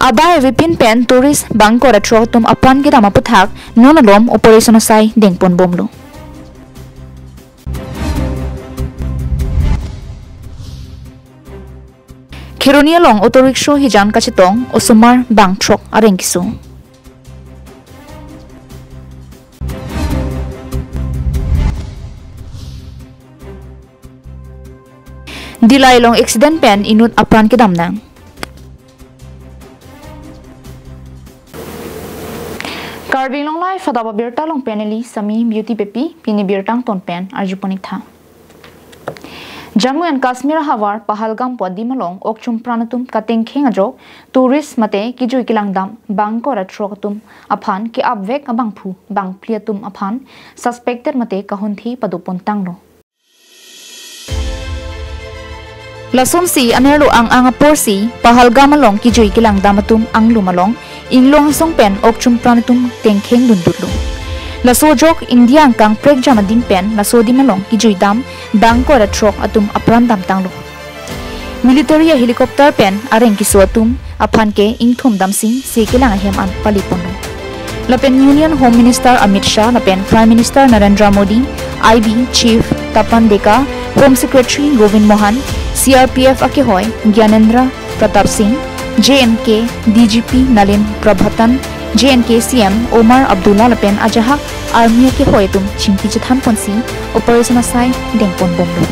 Abai Vipin Pen Tourist Bangko Retro Tum Apan Gidama Puthak Nonalom Operation Sai Dengpon Bomlo. Khironia Long Auto Rickshaw Hijan Kachitong Osumar Bang Trok Arengkisu. Dilay long accident pen inut Apan Kidamnang. Carbing long life Fadaba Birta long penally Sami Beauty Pepi Pini Birtang Ton Pen Arjuponik Tha. Jammu and Kashmir Havar Pahalgam Podimalong Okchum Pranatum Kateng Kengajok Tourist Mate Kiju Kilangdam Bangko Retrotum Apan Ki Abvek Abangpu Bang Pliatum Apan Suspected Mate Kahunthi Padupon Tanglo. Lason si Anerlo ang Porsi Pahalgamalong Kiju Kilangdamatum ang Lumalong Inglong song pen okchum pranatum tengkheng dundutlo. Laso jok India angkang prek jamadin pen laso di malong kijuidam bangko retrok atum aprandam tanglo. Military helicopter pen areng kiso atum aphanke ingthum damsing sekilang ahem an palipono. Lapen Union Home Minister Amit Shah lapen Prime Minister Narendra Modi, IB Chief Tapan Deka, Home Secretary Govind Mohan, CRPF Akihoy Gyanendra Pratap Singh, JNK DGP Nalin Prabhatan, JNK CM Omar Abdullah Lapen Ajahak Army ke hoitum chingpi chathan ponsi Operation Sai Dengpon Bomlo.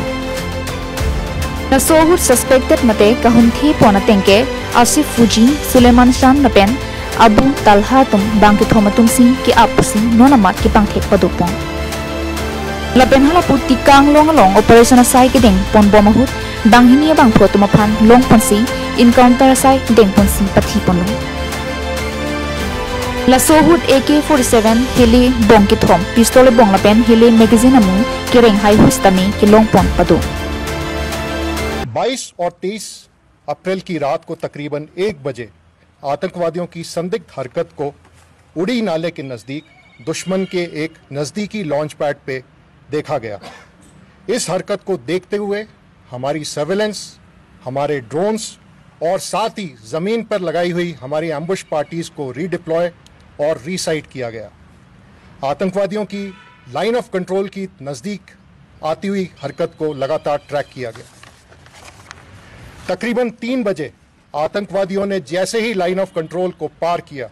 Na sohut suspected mate kahunthi pona tengke Asif Fuji Suleiman Shan Lapen Abu Talha tum bangki thomatum si ki apsi nonamat ki pangthek padupong. Lapen halapu tikang long Operation Sai ke deng pon bomahut banghinia bang photumaphan long ponsi encounter sai dengpon si pathi ponlo. La sohut AK-47 heli bong ki thom pistol bong lapen heli magazine amu kireng hai hustami ki long pon padu. 22 और 23 अप्रैल की रात को तकरीबन 1 बजे आतंकवादियों की संदिग्ध हरकत को उड़ी नाले के नजदीक दुश्मन के एक नजदीकी लॉन्च पैड पे देखा गया। इस हरकत को देखते हुए हमारी सर्वेलेंस, हमारे ड्रोन्स और साथ ही जमीन पर लगाई हुई हमारी एम्बुश पार्टीज को रीडिप्लॉय और रीसाइट किया गया। आतंकवादियों की लाइन ऑफ कंट्रोल की नज़दीक आती हुई हरकत को लगातार ट्रैक किया गया। तकरीबन 3 बजे आतंकवादियों ने जैसे ही लाइन ऑफ कंट्रोल को पार किया,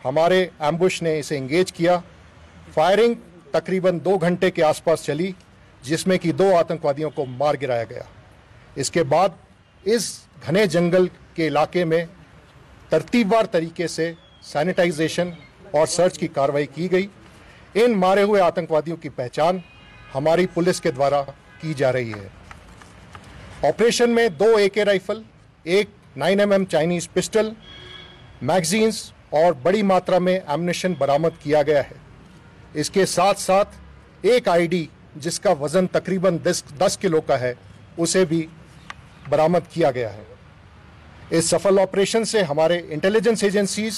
हमारे एम्बुश ने इसे एंगेज किया। फायरिंग तकरीबन 2 घंटे के आसपास चली, जिसमें कि 2 आतंकवादियों को मार गिराया गया। इसके बाद इस घने जंगल के इलाके में तरतीबवार तरीके से सैनिटाइजेशन और सर्च की कार्रवाई की गई। इन मारे हुए आतंकवादियों की पहचान हमारी पुलिस के द्वारा की जा रही है। ऑपरेशन में 2 AK rifle, 1 9mm Chinese pistol, magazines और बड़ी मात्रा में एम्युनिशन बरामद किया गया है। इसके साथ साथ एक ID जिसका वजन तकरीबन 10 किलो का है, उसे भी बरामद किया गया है। इस सफल ऑपरेशन से हमारे इंटेलिजेंस एजेंसीज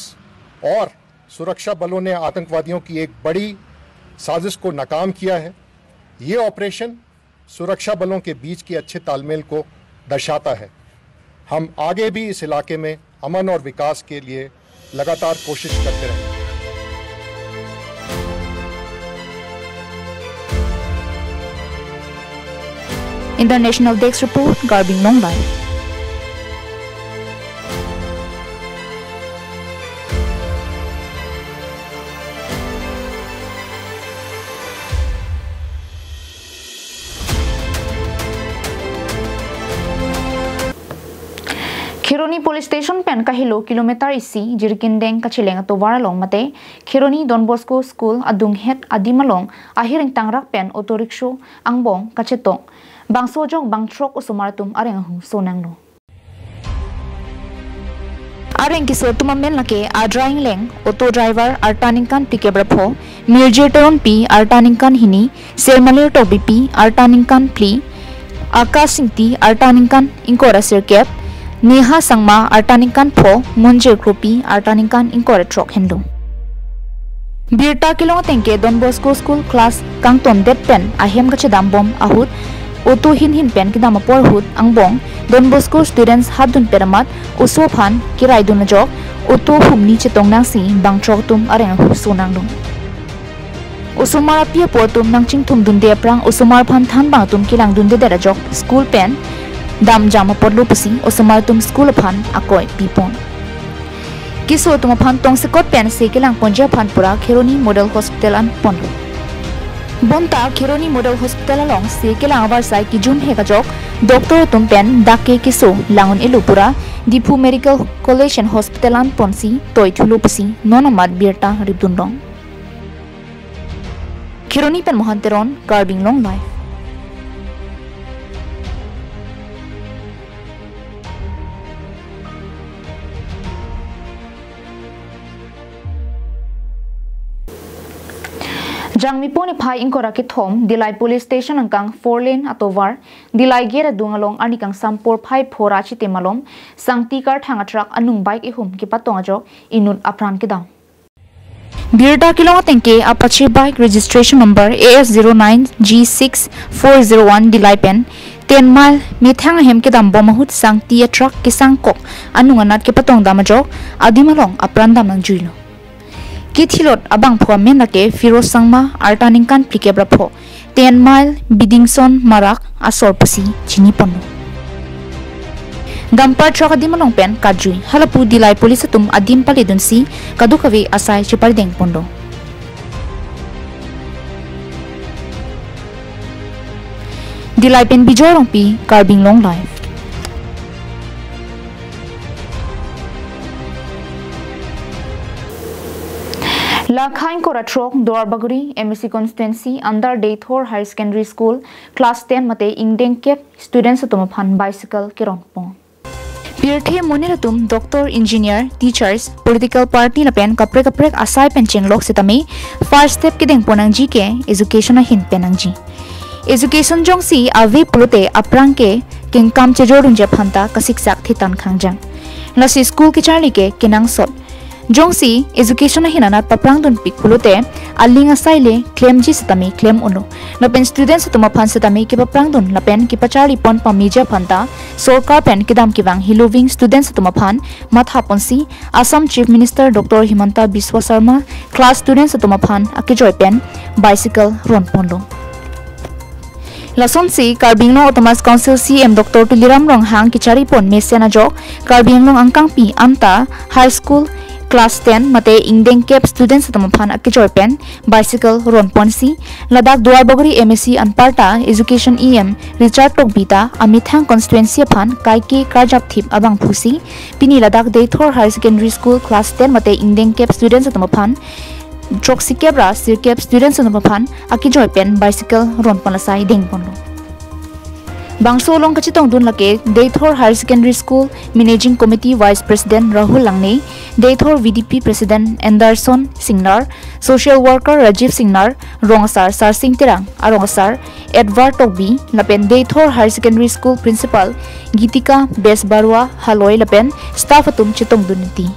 और सुरक्षा बलों ने आतंकवादियों की एक बड़ी साजिश को नाकाम किया है। ये ऑपरेशन सुरक्षा बलों के बीच के अच्छे तालमेल को दर्शाता है। हम आगे भी इस इलाके में अमन और विकास के लिए लगातार कोशिश करते रहेंगे। International Desk Report, Garbing Long Life. Khironi Police Station pen kahilo kilometer isi jirkindeng kachileng to waralong mate Khironi Don Bosco School adung het adimalong ahiring tangrak pen auto rickshaw angbong kachetong bang sojong bang trok usumaratum areng hu sonanglo areng kiso tumamen lake adraing leng auto driver artaningkan pikebrapho mirjeteron pi artaningkan hini sermaler to bp artaningkan pli akasingti artaningkan inkora sirkep Neha Sangma artaningkan pho Munjir Krupi artaningkan inkore trok hendo. Birta kilong tengke Don Bosco School class kang ton det pen ahem kachedam bom ahut auto hin pen ki dam por hut angbong Don Bosco students hadun peramat uso phan kirai dun jok auto humni chetong nang si bang chok tum areng hu sonang dum Usumar pia po tum nang ching tum dun de prang usumar phan than bang tum kilang dun de da jok school pen dam jama podlu pasi usumar tum school phan akoi pipon Kiso tum phan tong se kot pen se kilang ponja phan pura Kheroni Model Hospital an pon Bonta Kheroni Model Hospital along se kilang abar sai ki jun he ka jok Doctor tum pen dake kiso langon elupura Dipu Medical College and Hospital an ponsi toy thulu pasi nonamat birta ribdundong Kheroni pen mohanteron Carbing Long Life Jangmi poni phai ingkora ki thom Dilai Police Station angkang 4 lane atovar Dilai gera dungalong anikang sampor phai phora chi temalom sangti kar thanga truck anung bike ihum ki patonga jo inun apran ki dam Birda kilong tengke Apache bike registration number AS09G6401 Dilai pen 10 mile mi thang hem ki dam bomahut sangti a truck ki sangkok anung anat ki patong dam jo adimalong apran dam nang juilo Kithilot abang phwa menake Firoz Sangma artaningkan plikebra pho 10 mile Bidingson Marak asor pasi chini ponu Dampar truck adimalong pen kadjui halapu Dilai police tum adim palidun si kadukawi asai chipardeng pondo Dilai pen bijorong pi Carbing Long Life Lakhain Koratrok Dorbaguri MSc constituency under Deithor Higher Secondary School class 10 mate ingdeng kep students atumaphan bicycle kirongpong Pirthe moniratum doctor engineer teachers political party lapen kaprek asai pencheng lok setami first step kideng ponang ji ke education hin penang ji education jong si ave pulote aprang ke kingkam chejorun je phanta kasiksak thitan khangjang lasi school ki charli ke kinang sot Jongsi education hinana paprang dun pik pulute alinga saile claim ji setami claim uno lapen students tuma phan setami ki paprang dun lapen ki pachari pon pamija phanta sorkar pen kidam kiwang hiloving students tuma phan matha ponsi Assam Chief Minister Dr Himanta Biswa Sharma class students tuma phan akijoi pen bicycle ron ponlo Lason si Carbing Long Autonomous Council CM Dr Tuliram Rong hang kichari pon mesiana jok Carbing Long angkang pi amta high school Class 10 mate ingdeng kep students tamaphan akijoi pen bicycle ron ponsi Ladakh Duarbaguri MSc Anparta Education EM Richard Tokbita Amithang constituency phan kaiki karjap thip abang phusi pini Ladakh Deithor Higher Secondary School class 10 mate ingdeng kep students tamaphan Troxi kebra sirkep students tamaphan akijoi pen bicycle ron ponlasai deng ponlo Bangso long kachitong dun lake Deithor Higher Secondary School Managing Committee Vice President Rahul Langne Deithor VDP President Anderson Singnar Social Worker Rajiv Singnar Rongsar Sar Singh Tirang Arongsar Edward Tokbi lapen Deithor Higher Secondary School Principal Gitika Besbarwa Haloi lapen staff atum chitong dunti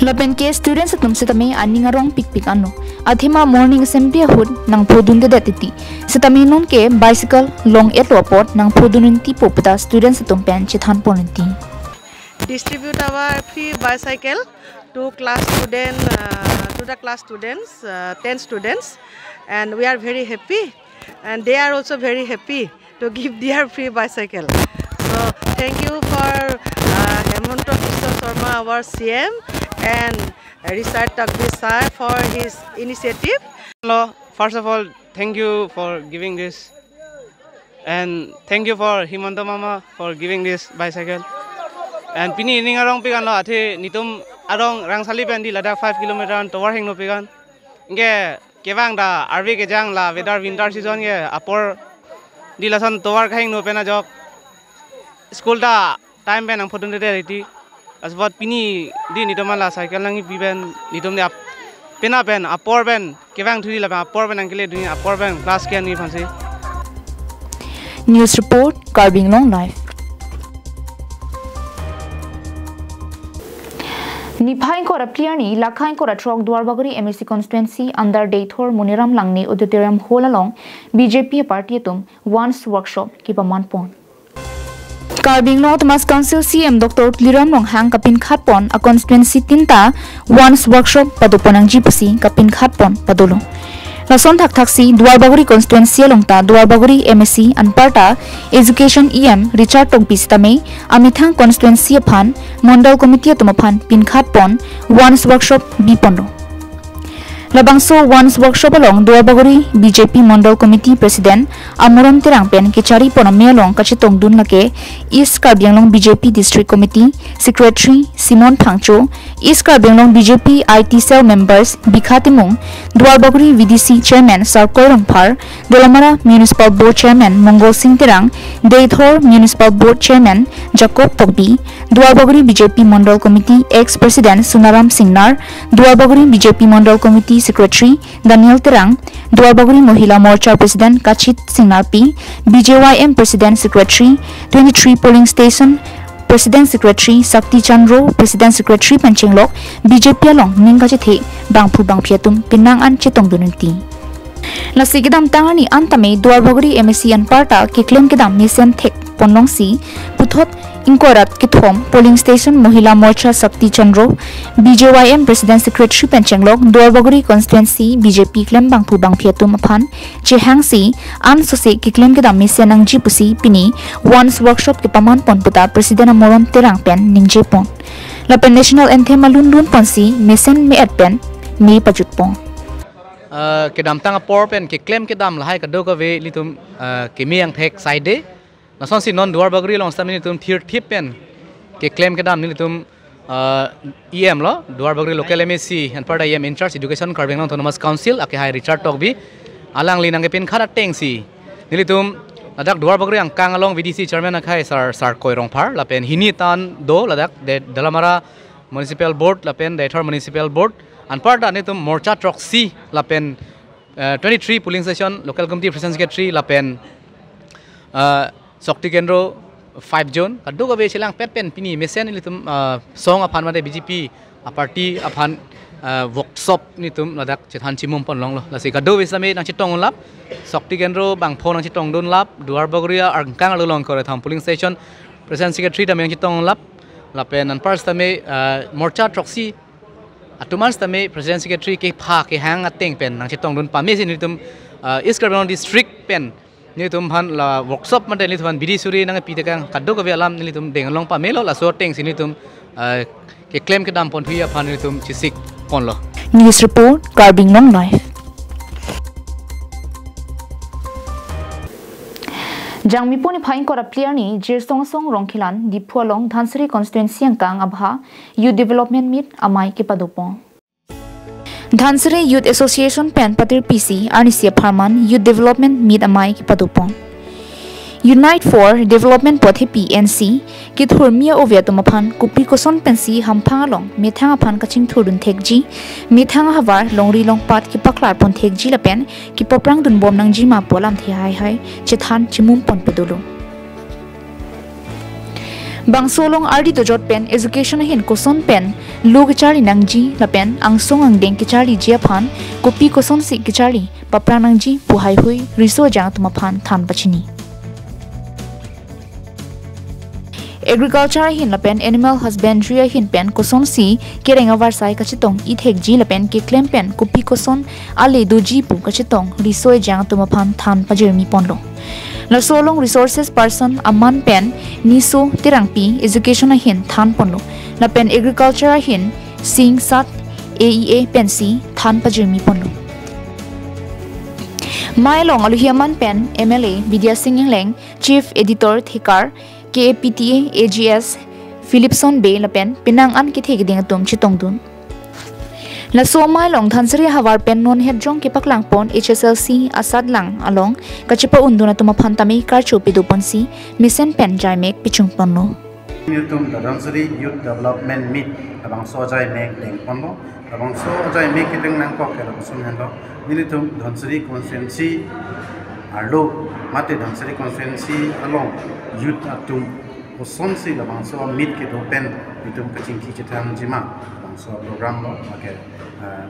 lapen ke students atum setame aningarong pikpik ano Adhima morning assembly hud nang phodun de datiti setami non ke bicycle long et report nang phodununti popta students atum pen chithan ponunti distribute our free bicycle to the class students 10 students and we are very happy and they are also very happy to give their free bicycle so thank you for Hemanta Biswa Sharma our CM and Richard Tokbi sir for his initiative. Hello, first of all, thank you for giving this, and thank you for Himanta Mama for giving this bicycle. And pini ini ngarong pikan lo ati nitum arong rangsali pendi Ladakh 5 km tower heng no pikan. Inge kebang da RV kejang la weather winter season ge apor di lasan tower heng no pena jok school da time pen ang phodun de reti. Asbat pini di nitom la cycle nangi piben nitom de pena pen apor pen kebang thuri la apor pen angkele dunia apor pen class ke ni phanse. News report Carbing Long Life Niphai Kora Pliani, Lakai Kora Trok Dwarbaguri MSC constituency under Daithor Muniram Langni Auditorium Hall along BJP Party Tum once workshop Kipaman Pon. Karbing Law Thomas Council CM Dr. Liram Long Hang Kapin Khatpon a constituency tinta once workshop Paduponang Jipusi Kapin Khatpon Padolo. Lason Taksi Dwarbaguri constituency longta Dwarbaguri MSC Anparta Education EM Richard Tongpistame Amithang constituency upon Mondal Committee Tumapan Pinkhatpon once workshop Bipondo. Labangso once workshop along Dwarbaguri BJP Mondal Committee President Amoron Terangpen Kichari Ponamelong Kachitong Dunlake East Karbianglong BJP District Committee Secretary Simon Pangcho East Karbianglong BJP IT Cell Members Bikhatimung Dwarbaguri VDC Chairman Sarkoy Rongpar Dolamara Municipal Board Chairman Mongol Singh Terang Daithor Municipal Board Chairman Jacob Tokbi Dwarbaguri BJP Mondal Committee Ex-President Sunaram Singnar Dwarbaguri BJP Mondal Committee Secretary Daniel Terang, Dwarbaguri Mohila Morcha President Kachit Singnarpi, BJYM President Secretary, 23 Polling Station President Secretary Sakti Chandro, President Secretary Panchinglok, BJP along Ningkachithe, Bangpu Bangpiatum, Pinangan Chitong Dununti. Lasigidam Tangani Antame, Dwarbaguri MSC Anparta, Kiklem Kidam Misen Thek, Ponlongsi, Puthot Inkorat Kithom Polling Station Mohila Morcha Sakti Chandro BJYM President Secretary Penchenglok Dwarbaguri Constituency BJP Klem Bangpu Bangpiatum Aphan Chehangsi An Sose Kiklem Kedam Misenang Jipusi Pini once workshop ke Paman Ponputa President Amoron Terangpen Ningjepon Lapen National Anthem Alundun Ponsi Misen Me Adpen Me Pajutpong Kedam tang apor pen kiklem kedam lahai kadoka ve litum kemiang thek side Nason si non Dwarbaguri long stamini tum tier tipen ke claim kedam ni tum EM lo Dwarbaguri local MSC and part EM in charge education Karbing Long Autonomous Council ake hai Richard Tokbi alang linang ke pin khara teng si nili tum ladak Dwarbaguri ang kang along VDC chairman akai sar Koy Rongpar lapen hini tan do ladak de Dalamara Municipal Board lapen Daithor Municipal Board and part ni tum Morcha Troxy lapen 23 polling station local committee president secretary lapen Sokti Kendro 5 zone kadu ka be silang pen pini mesen ni tum song aphan made BJP a party aphan workshop ni tum ladak chethan chimum pon long lo lasi kadu be same nang chitong lap Sokti Kendro bangpho nang chitong don lap Dwarbaguria angkang along kore tham polling station president secretary tameng chitong lap lapen an pars tame Morcha Troxy atumans tame president secretary ke pha ke hang ateng pen nang chitong don pame sin ni tum East Karbianglong district pen ni tum han la workshop man ni tum bidi suri nang pitekang kaddo ka alam ni tum dengalong pamelo la so teng sini tum ke claim ke dam pon hui aphan ni tum chisik pon lo News report Karbing Long Live Jangmi poni phain kora player ni Jirsong Song Rongkhilan Diphualong Dhansari constituency angkang abha youth development meet amai ke padopong Dhansari Youth Association Pen Patir PC Arnisia Parman Youth Development Meet Amai Padupong Unite for Development Pothe PNC Kithur Mia Oviatumaphan Kupi Koson Pensi Hampangalong Methang Aphan Kaching Thurun Thekji Methang Havar Longri Long Pat Ki Paklar Pon Thekji Lapen Ki Poprang Dun Bom Nang Ji Ma Polam The Hai Chethan Chimum Pon Pedulu Bangsolong RD Dojot Pen Education Hin Koson Pen Lu Kichari Nangji Lapen Angsong Angdeng Kichari Jiaphan Kopi Koson Si Kichari Paprang Nangji Puhai Hui Riso Jang Tumaphan Than Pachini Agriculture Hin Lapen Animal Husbandry Hin Pen Koson Si Kerenga Varsai Kachitong Ithek Ji Lapen Ke Klem Pen Kopi Koson Ale Doji Pu Kachitong Riso Jang Tumaphan Than Pajermi Ponlo Lasolong Resources Person Aman Pen Niso Tirangpi Education Hin Than Ponlo Lapen Agriculture Hin Sing Sat AEA Pensi Than Pajirmi Ponlo Mailong Aluhiaman Pen MLA Vidya Singh Leng Chief Editor Thikar KPTA AGS Philipson Bay Lapen Pinang An Kithegding Tum Chitongdun La Somai long Dhansari Havar Pen non Hedjong ke Paklang Pon HSLC Asad Lang along Kachipa Unduna Tumaphan Tami Karcho Piduponsi Misen Pen Jaimek Pichung Ponno Yutum the Dhansari Youth Development Meet abang so jai mek deng ponno abang so jai mek kiteng nang kok ke sun hendo militum Dhansari constituency arlo mate Dhansari constituency along youth atum Koson si labang so meet ke do pen yutum kaching ki chethang jima abang so program lo okay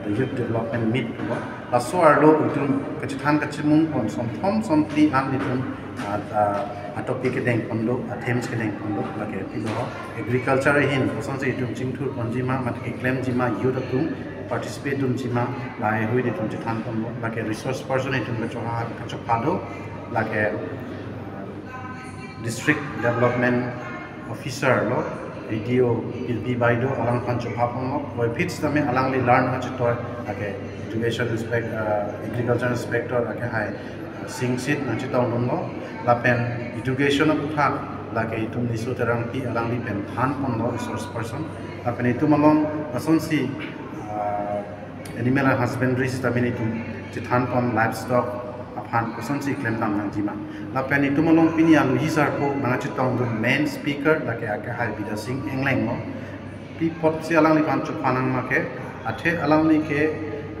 the youth development meet lo la so arlo itum kachithan kachimung kon som ti an itum topic ke deng kondo themes ke deng kondo lage pilo agriculture hin son se itum chingthur konjima mat ke claim jima youth atum participate dum jima lai hui de tum chithan kondo lage resource person itum ka chopado lage district development officer lo video ilbi baido alang kan chopapong mo boy pits tame alang li learn ha chitoy lage education agriculture inspector lage hai sing sit na chitong lo lapen education of thak lage itum nisu terang pi alang li pen than kon lo resource person lapen itum along ason si animal husbandry system itum chithan kon livestock aphan person si claim tam nang jima lapen itum along pini alu hisar ko na chitong do main speaker lage aka hai bida sing engleng mo pi pot si alang li pan chupanang ma ke athe alang li ke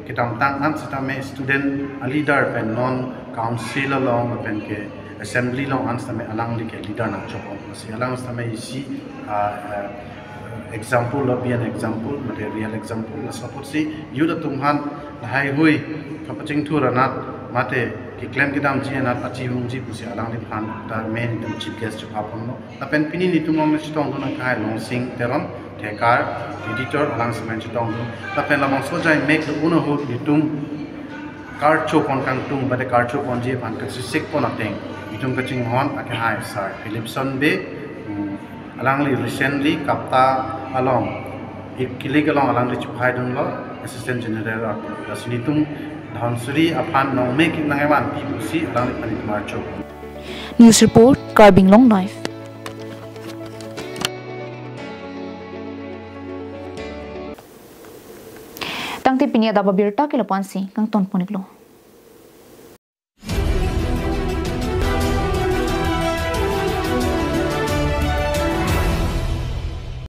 kitam tang nan sitame student a leader pen non council along pen ke assembly long ans tame alang li ke leader na chopon si alang tame isi example lo be an example material example la support si yuda tumhan hai hui kapaching thuranat mate ki claim kidam ji na achieving ji pusi alang li phan ta main dum chief guest chopon no apen pini ni tumong na chitong do na kai long sing teron thekar editor alang semen chitong do apen la so jai make the uno ho ditum car chopon kang tung bade car chopon ji pan ka sik pon ateng itum kaching hon ake hai sir philipson be alang li recently kapta along kilig along alang li chupai dun lo assistant general rasinitum dhansuri aphan no make nangewan pbuc alang li panit marcho News report Carbing Long Life. Tangti pinia da babirta ke lapansi kang ton poniklo.